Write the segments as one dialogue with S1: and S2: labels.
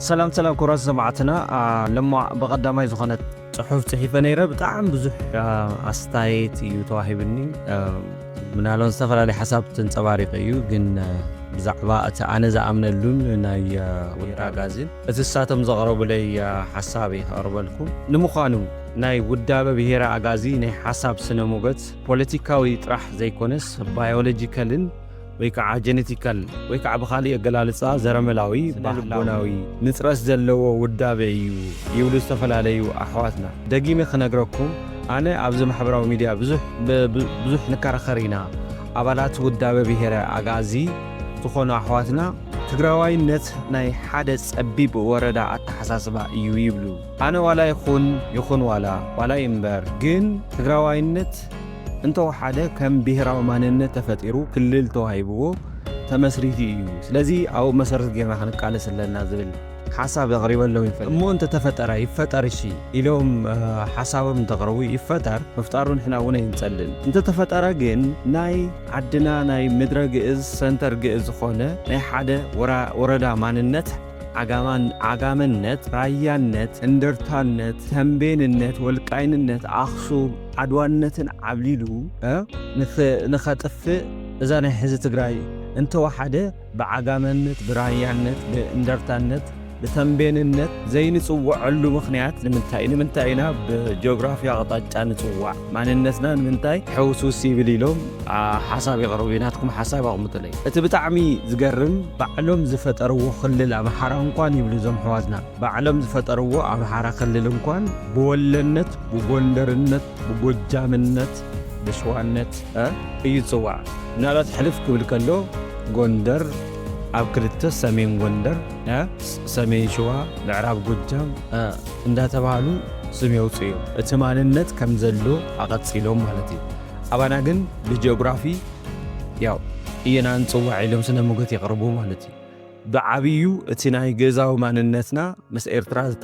S1: سلام كرة سمعتنا لما بقدمي زخنت صحف صحيفة نيرة بتاعم بزح أستايت يتواهبني من هالون سفر على حساب تنصباري قيو جن بزعباء أنا زعمنا اللون ناي ويرا غازين أتساتم زغرب لي حسابي أربلكم نمخانو ناي ودابة بهيرا أغازي ناي حساب سنموغت بوليتيكاوي طرح زي كونس بايولوجيكالين ويكع جينيتيكال ويكع بخالي أقلالصا زرملاوي بحلوناوي نترس زلو ودابعي يولو استفلاليو أحواتنا دقيمي خنقركم أنا أبزو محبراو ميديا بزوح نكارخرينا أبالات ودابة بهيرا أغازي تخونو أحواتنا تقراواي نت ناي حادث أبيب وردا التحساسبا يبلو أنا ولا يخون ولا ينبر جن تقراواي نت انتو حدا كم بهراو ماننت تفتيرو كلل توهيبو تمسريتي ايو سلازي او مسرت جيما خنقال سلنا زبل حساب غريبا لو يفطر مو انت يفتر شي اليوم حساب من تقروي يفتر مفتارون احنا ونا ينصلل انت تفتر جن ناي عدنا ناي مدرج از سنتر جز خونه ناي حدا وردا ماننت عقامنت رايانت اندرتانت تنبيننت والقايننت اخصو عدواننتن عبليلو نخطف اذا ناي حزب تግራይ انت وحده بعقامنت برايانت باندرتانت بتنبيننت زي نصوعلو مخنيات لمنتاينا بجغرافيا قطاጫ نصوع ماننتنا منتاي حوسوسي بليلوم حساب يقربيناتكم حساب اقمطلي ات بتعمي زغرم بعلم زفطرو خلل امحارا انكوان يبلو زم حوازنا بعلم زفطرو امحارا خلل انكوان بولنت بغندرنت بغجامنت بشوانت يصوع نالات حلف كبل كلو غندر أب كريتة سمين غندر سمين شوا العرب قدام اندا تبعلو سميو سيو اتمان النت كم زلو اقد سيلوم مالتي ابانا جن بجيوغرافي ياو اينا نصوع علم سنة موقت يقربو مالتي بعبيو اتناي جزاو مان النتنا مس ايرترا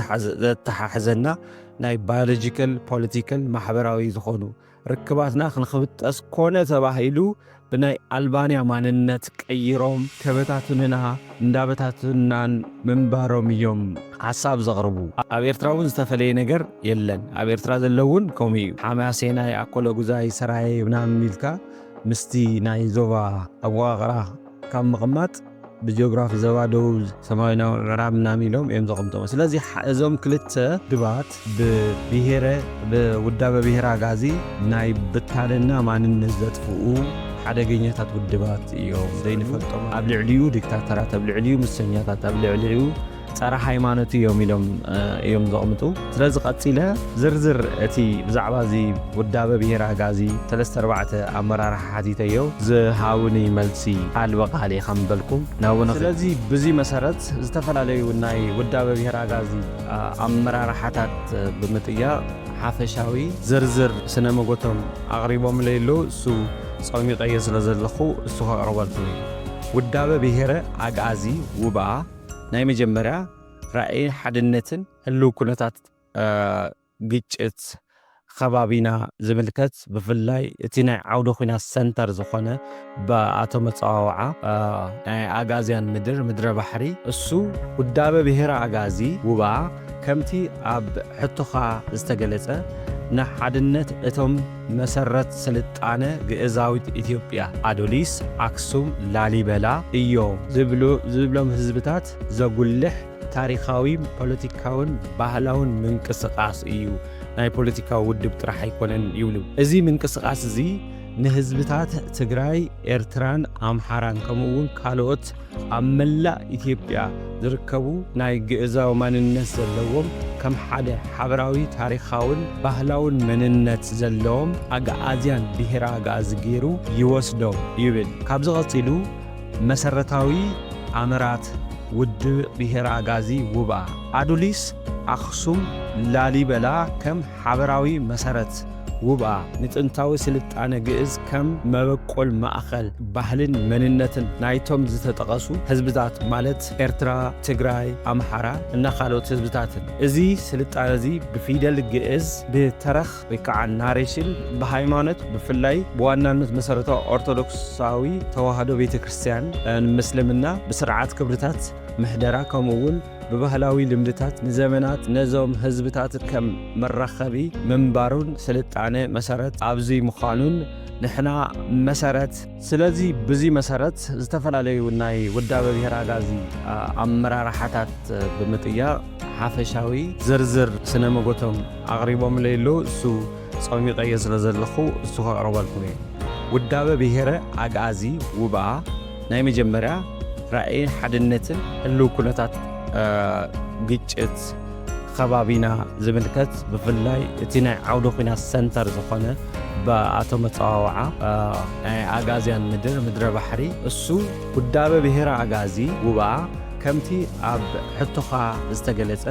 S1: تححزنا ناي بيولوجيكال بوليتيكال محبراوي زخونو ركباتنا خنخبت اسكونة تباهيلو بناي ألبانيا ماننت كيروم كبتاتنا ندابتاتنا منباروم يوم حساب زغربو أبيرتراون استفلي نجر يلن أبيرتراز اللون كومي حماسينا يأكلو جزاي سراي بنام ميلكا مستي ناي زوبا أبواغرا كم مغمات بجيوغرافي زوادو سماينا رامنا ميلوم زغمتو سلازي زوم كلت دبات ببيهرة بودابة بيهرة غازي ناي بتالنا ماننت زتفؤو حدقينيات ودبات يوم زي نفلطم قبل عليو ديكتاتورات قبل عليو مسنيات قبل عليو صار هيمانتي يوم زقمتو سلاز قصيله زرزر اتي بزعبا زي ودابه بهيرا غازي 3-4 امرار حديتيو زهاوني ملسي البقالي خمبلكم ناونا سلازي بزي مسارات استفلاليو ناي ودابه بهيرا غازي امرار حتات بمطيا حافشاوي زرزر سنمغوتم اقريبوم ليلو سو صومي طيز لزلخو السوق أربعة ودابة بهيرة عجازي وبا ناي مجمرة رأي حدنتن هلو كنتات جيتشت خبابينا زملكت بفلاي اتنا عودو خينا سنتر زخونة بأتومت عواعة عجازيان مدر بحري السو ودابة بهيرة عجازي وبا كمتي اب حطوخا استقلته نحدنت اتم مسرت سلطانه غزاويت ኢትዮጵያ አዶሊስ አክሱም ላሊበላ እዮም ዝብሎም ህዝብታት ዘጉልህ ታሪኻዊ ፖለቲካውን ባህላውን ምንቅስቃስ እዩ ናይ ፖለቲካው ውድብ ጥራሕ አይኮነን ይብሉ እዚ ምንቅስቃስ እዚ ንህዝብታት ትግራይ ኤርትራን አምሓራን ከምኡውን ካልኦት አመላ ኢትዮጵያ ዝርከቡ ናይ ግእዛው ማንነት ዘለዎም ከም ሓደ ሓበራዊ ታሪኻውን ባህላውን መንነት ዘለዎም አጋአዝያን ብሄራ አጋዝ ገይሩ ይወስዶም ይብል ካብዚ ቀፂሉ መሰረታዊ አመራት ውድብ ብሄራ አጋዚ ውባ አዶሊስ አክሱም ላሊበላ ከም ሓበራዊ መሰረት ውባ ንጥንታዊ ስልጣነ ግእዝ ከም መበቆል ማእኸል ባህልን መንነትን ናይቶም ዝተጠቀሱ ህዝብታት ማለት ኤርትራ ትግራይ አምሓራ እና ካልኦት ህዝብታትን እዚ ስልጣነ እዚ ብፊደል ግእዝ ብተረኽ ወይ ከዓ ናሬሽን በሃይማኖት ብፍላይ በዋናነት መሰረታዊ ኦርቶዶክሳዊ ተዋህዶ ቤተክርስቲያን ምስልምና ብስርዓት ክብርታት محدرة كمون ብባህላዊ ልምድታት ንዘመናት ነዞም ህዝብታት ከም መራኸቢ ምንባሩን ስልጣነ መሰረት ኣብዚ ምዃኑን ንሕና መሰረት ስለዚ ብዚ መሰረት ዝተፈላለዩ ናይ ውዳበ ብሔረ ኣጋዚ ኣመራርሓታት ብምጥያቕ ሓፈሻዊ ዝርዝር ስነ መጎቶም ኣቕሪቦም ለይሎ እሱ ፀሚቐየ ስለ ዘለኹ እሱ ከቕርበልኩም እየ ውዳበ ብሔረ ኣጋዚ ውብኣ ናይ መጀመርያ ራእይን ሓድነትን ህልው ኩነታት ግጭት ከባቢና ዝምልከት ብፍላይ እቲ ናይ ዓውደ ኩናት ሰንተር ዝኾነ በኣቶ መፀዋወዓ ናይ ኣጋዝያን ምድረ ባሕሪ እሱ ውዳበ ብሔረ ኣጋዚ ውብኣ ከምቲ ኣብ ሕቶኻ ዝተገለጸ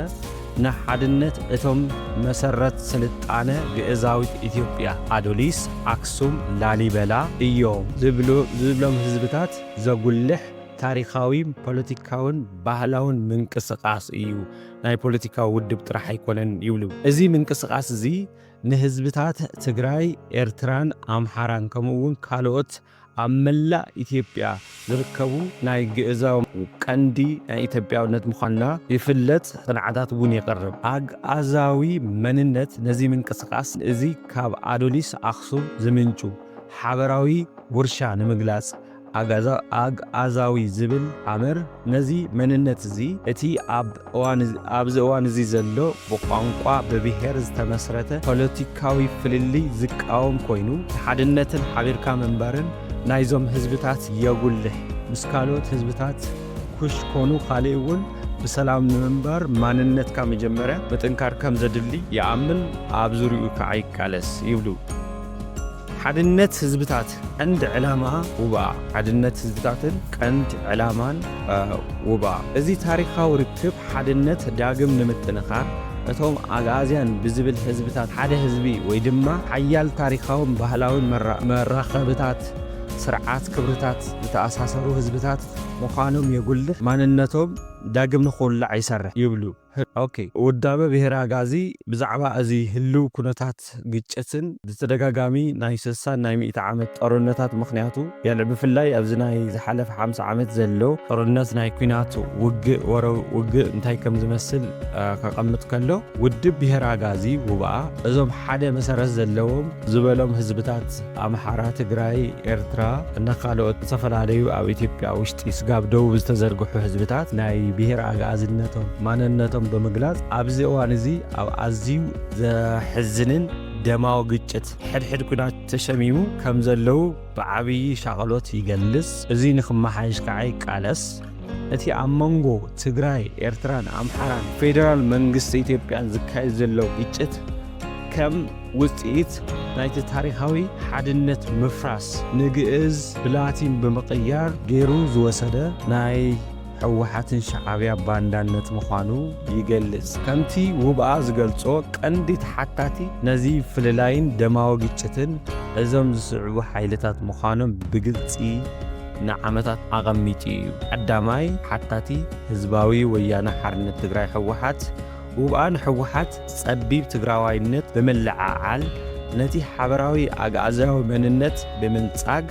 S1: ንሓድነት እቶም መሰረት ስልጣነ ግእዛዊት ኢትዮጵያ ኣዶሊስ ኣክሱም ላሊበላ እዮም ዝብሎም ህዝብታት ዘጉልሕ ታሪኻዊ ፖለቲካውን ባህላውን ምንቅስቓስ እዩ ናይ ፖለቲካዊ ውድብ ጥራሕ ኣይኮነን ይብሉ እዚ ምንቅስቓስ እዚ ንህዝብታት ትግራይ ኤርትራን ኣምሓራን ከምኡውን ካልኦት ኣብ መላእ ኢትዮጵያ ዝርከቡ ናይ ግእዛዊ ቀንዲ ናይ ኢትዮጵያውነት ምዃንና ይፍለጥ ጽንዓታት እውን የቕርብ ኣግኣዛዊ መንነት ነዚ ምንቅስቓስ እዚ ካብ ኣዶሊስ ኣክሱም ዝምንጩ ሓበራዊ ውርሻ ንምግላጽ ኣግኣዛዊ ዝብል ኣመር ነዚ መንነት እዚ እቲ ኣብዚ እዋን እዚ ዘሎ ብቋንቋ ብብሔር ዝተመስረተ ፖለቲካዊ ፍልልይ ዝቃወም ኮይኑ ሓድነትን ሓቢርካ መንበርን ናይዞም ህዝብታት የጉልሕ ምስ ካልኦት ህዝብታት ኩሽ ኮኑ ካልእ እውን ብሰላም ንምንባር ማንነትካ መጀመርያ ምጥንካር ከም ዘድሊ ይኣምን ኣብ ዙርኡ ከዓ ይቃለስ ይብሉ ሓድነት ህዝብታት ቀንዲ ዕላማ ውብኣ ሓድነት ህዝብታትን ቀንዲ ዕላማን ውብኣ እዚ ታሪኻዊ ርክብ ሓድነት ዳግም ንምጥንኻር እቶም ኣጋዝያን ብዝብል ህዝብታት ሓደ ህዝቢ ወይ ድማ ሓያል ታሪኻውን ባህላውን መራኸብታት ስርዓት ክብርታት ዝተኣሳሰሩ ህዝብታት ምዃኖም የጉልሕ ማንነቶም ዳግም ንኽውላዕ ይሰርሕ ይብሉ ኦኬ ውዳበ ብሔረ ኣጋዚ ብዛዕባ እዚ ህልው ኩነታት ግጭትን ብተደጋጋሚ ናይ 60 ናይ 100 ዓመት ጦርነታት ምኽንያቱ ያለ ብፍላይ ኣብዚ ናይ ዝሓለፈ 50 ዓመት ዘሎ ጦርነት ናይ ኩናት ውግእ እንታይ ከም ዝመስል ከቐምጥ ከሎ ውድብ ብሔረ ኣጋዚ ውብኣ እዞም ሓደ መሰረት ዘለዎም ዝበሎም ህዝብታት ኣምሓራ ትግራይ ኤርትራ እና ካልኦት ዝተፈላለዩ ኣብ ኢትዮጵያ ውሽጢ ስጋብ ደቡብ ዝተዘርግሑ ህዝብታት ናይ ብሔረ ኣጋዝነቶም ማንነቶም ብምግላጽ ኣብዚ እዋን እዚ ኣብ ኣዝዩ ዘሕዝንን ደማዊ ግጭት ሕድሕድ ኩናት ተሸሚሙ ከም ዘለው ብዓብዪ ሻቐሎት ይገልጽ እዚ ንኽመሓይሽ ከዓ ይቃለስ እቲ ኣብ መንጎ ትግራይ ኤርትራን ኣምሓራን ፌደራል መንግስቲ ኢትዮጵያን ዝካየድ ዘሎ ግጭት ከም ውጽኢት ናይቲ ታሪኻዊ ሓድነት ምፍራስ ንግእዝ ብላቲን ብምቕያር ገይሩ ዝወሰደ ናይ ሕወሓትን ሻዕብያ ባንዳነት ምዃኑ ይገልጽ ከምቲ ውብኣ ዝገልጾ ቀንዲ ተሓታቲ ነዚ ፍልላይን ደማዊ ግጭትን እዞም ዝስዕቡ ሓይልታት ምዃኖም ብግልፂ ንዓመታት ኣቐሚጡ እዩ ቀዳማይ ሓታቲ ህዝባዊ ወያነ ሓርነት ትግራይ ሕወሓት ውብኣን ሕወሓት ጸቢብ ትግራዋይነት ብምልዓዓል ነቲ ሓበራዊ ኣጋዛዊ መንነት ብምንጻግ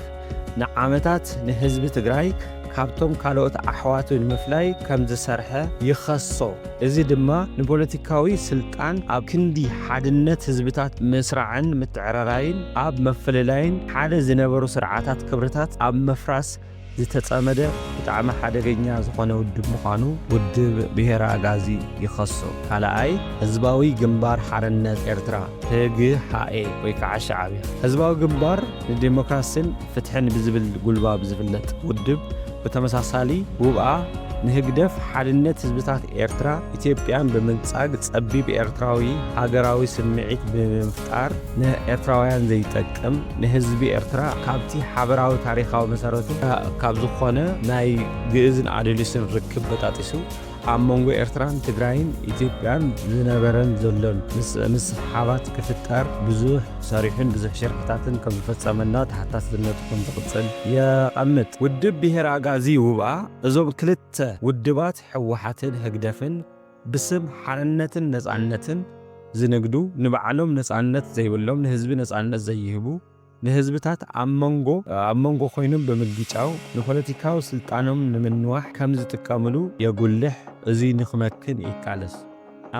S1: ንዓመታት ንህዝቢ ትግራይ ካብቶም ካልኦት ኣሕዋቱ ንምፍላይ ከም ዝሰርሐ ይኸሶ እዚ ድማ ንፖለቲካዊ ስልጣን ኣብ ክንዲ ሓድነት ህዝብታት ምስራዕን ምትዕርራይን ኣብ መፍለላይን ሓደ ዝነበሩ ስርዓታት ክብርታት ኣብ መፍራስ ዝተጸመደ ብጣዕሚ ሓደገኛ ዝኾነ ውድብ ምዃኑ ውድብ ብሔረ ኣጋዚ ይኸሶ ካልኣይ ህዝባዊ ግንባር ሓርነት ኤርትራ ህግሓኤ ወይ ከዓ ሻዕብያ ህዝባዊ ግንባር ንዲሞክራሲን ፍትሕን ብዝብል ጉልባብ ዝፍለጥ ውድብ በተመሳሳሊ ውብኣ ንህግደፍ ሓድነት ህዝብታት ኤርትራ ኢትዮጵያን ብምንጻግ ጸቢብ ኤርትራዊ ሃገራዊ ስምዒት ብምፍጣር ንኤርትራውያን ዘይጠቅም ንህዝቢ ኤርትራ ካብቲ ሓበራዊ ታሪኻዊ መሰረቱ ካብ ዝኾነ ናይ ግእዝን ኣዶሊስን ርክብ በጣጢሱ ኣብ መንጎ ኤርትራን ትግራይን ኢትዮጵያን ዝነበረን ዘሎን ምስሓባት ክፍጠር ብዙሕ ሰሪሑን ብዙሕ ሽርሕታትን ከም ዝፈጸመና ተሓታትነቱ ከም ዝቕጽል የቐምጥ ውድብ ብሔረ ኣጋዚ ውብኣ እዞም ክልተ ውድባት ሕወሓትን ህግደፍን ብስም ሓርነትን ነጻነትን ዝንግዱ ንባዕሎም ነጻነት ዘይብሎም ንህዝቢ ነጻነት ዘይህቡ ንህዝብታት አመንጎ ኮይኖም በምግጫው ንፖለቲካዊ ስልጣኖም ንምንዋሕ ከም ዝጥቀምሉ የጉልሕ እዚ ንኽመክን ይቃለስ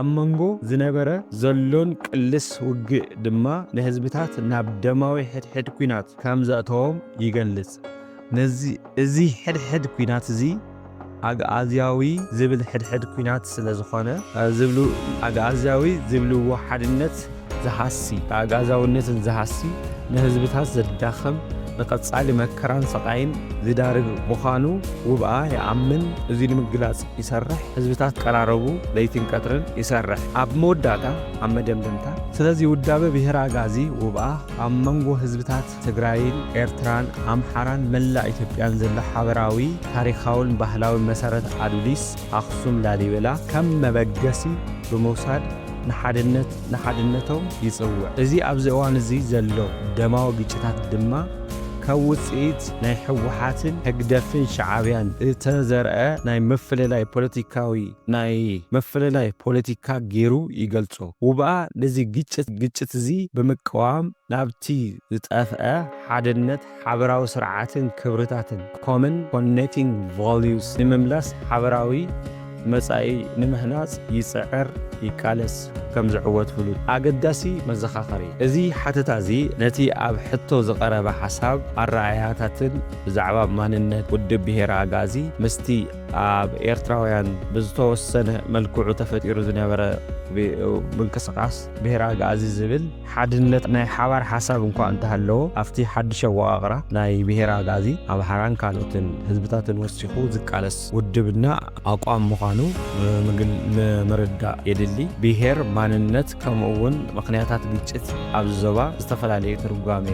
S1: አመንጎ ዝነበረ ዘሎን ቅልስ ውግእ ድማ ንህዝብታት ናብ ደማዊ ሕድሕድ ኩናት ከም ዘእተዎም ይገልጽ እዚ ሕድሕድ ኩናት እዚ አግዓዝያዊ ዝብል ሕድሕድ ኩናት ስለ ዝኾነ አግዓዝያዊ ዝብልዎ ሓድነት ዝሃሲ አግዓዛውነትን ዝሃሲ ንህዝብታት ዘዳኸም ንቐጻሊ መከራን ሰቃይን ዝዳርግ ምዃኑ ውብኣ ይኣምን እዚ ንምግላጽ ይሰርሕ ህዝብታት ቀራረቡ ለይትን ቀትርን ይሰርሕ ኣብ መወዳእታ ኣብ መደምደምታ ስለዚ ውዳበ ብሔረ ኣጋዚ ውብኣ ኣብ መንጎ ህዝብታት ትግራይን ኤርትራን ኣምሓራን መላእ ኢትዮጵያን ዘሎ ሓበራዊ ታሪኻውን ባህላውን መሰረት ኣድሊስ ኣኽሱም ላሊበላ ከም መበገሲ ብምውሳድ ንሓድነቶም ይጽውዕ እዚ ኣብዚ እዋን እዚ ዘሎ ደማዊ ግጭታት ድማ ካብ ውፅኢት ናይ ሕወሓትን ህግደፍን ሻዕብያን እተዘርአ ናይ መፍለላይ ፖለቲካ ገይሩ ይገልጾ ውብኣ ነዚ ግጭት እዚ ብምቅዋም ናብቲ ዝጠፍአ ሓድነት ሓበራዊ ስርዓትን ክብርታትን ኮመን ኮኔክቲንግ ቫልዩስ ንምምላስ ሓበራዊ መጻኢ ንምህናጽ ይጽዕር ይቃለስ ከም ዝዕወት ፍሉጥ ኣገዳሲ መዘኻኸሪ እዚ ሓተታ እዚ ነቲ ኣብ ሕቶ ዝቐረበ ሓሳብ ኣረኣያታትን ብዛዕባ ማንነት ውድብ ብሔረ ኣጋዚ ምስቲ ኣብ ኤርትራውያን ብዝተወሰነ መልክዑ ተፈጢሩ ዝነበረ ምንቅስቓስ ብሔረ ኣጋዚ ዝብል ሓድነት ናይ ሓባር ሓሳብ እንኳ እንተሃለዎ ኣብቲ ሓድሽ ኣወቃቕራ ናይ ብሔረ ኣጋዚ ኣምሓራን ካልኦትን ህዝብታትን ወሲኹ ዝቃለስ ውድብና ኣቋም ምዃኑ ንምርዳእ የድሊ ብሔር ማንነት ከምኡውን ምኽንያታት ግጭት ኣብ ዞባ ዝተፈላለየ ትርጓሜ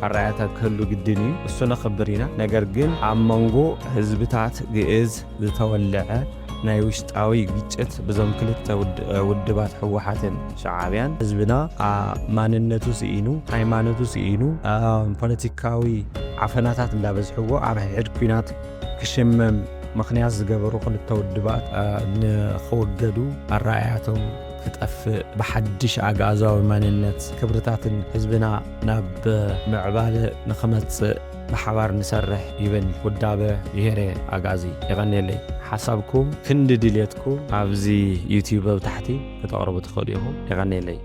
S1: ኣረኣያታት ክህሉ ግድን እዩ እሱ ነኽብር ኢና ነገር ግን ኣብ መንጎ ህዝብታት ግእዝ ዝተወልዐ ናይ ውሽጣዊ ግጭት ብዞም ክልተ ውድባት ሕወሓትን ሻዕብያን ህዝብና ማንነቱ ስኢኑ ሃይማኖቱ ስኢኑ ፖለቲካዊ ዓፈናታት እንዳበዝሕዎ ኣብ ሕድ ኩናት ክሽመም ምኽንያት ዝገበሩ ክልተ ውድባት ንኽወገዱ ኣረኣያቶም ክጠፍእ ብሓድሽ ኣጋዛዊ ማንነት ክብርታትን ህዝብና ናብ ምዕባለ ንኽመጽእ ብሓባር ንሰርሕ ይብል ውዳበ ብሔረ ኣጋዚ ይቐኒለይ ሓሳብኩም ክንዲ ድልየትኩም ኣብዚ ዩቲዩብ ኣብ ታሕቲ ክተቕርቡ ትኽእሉ ኢኹም ይቐኒለይ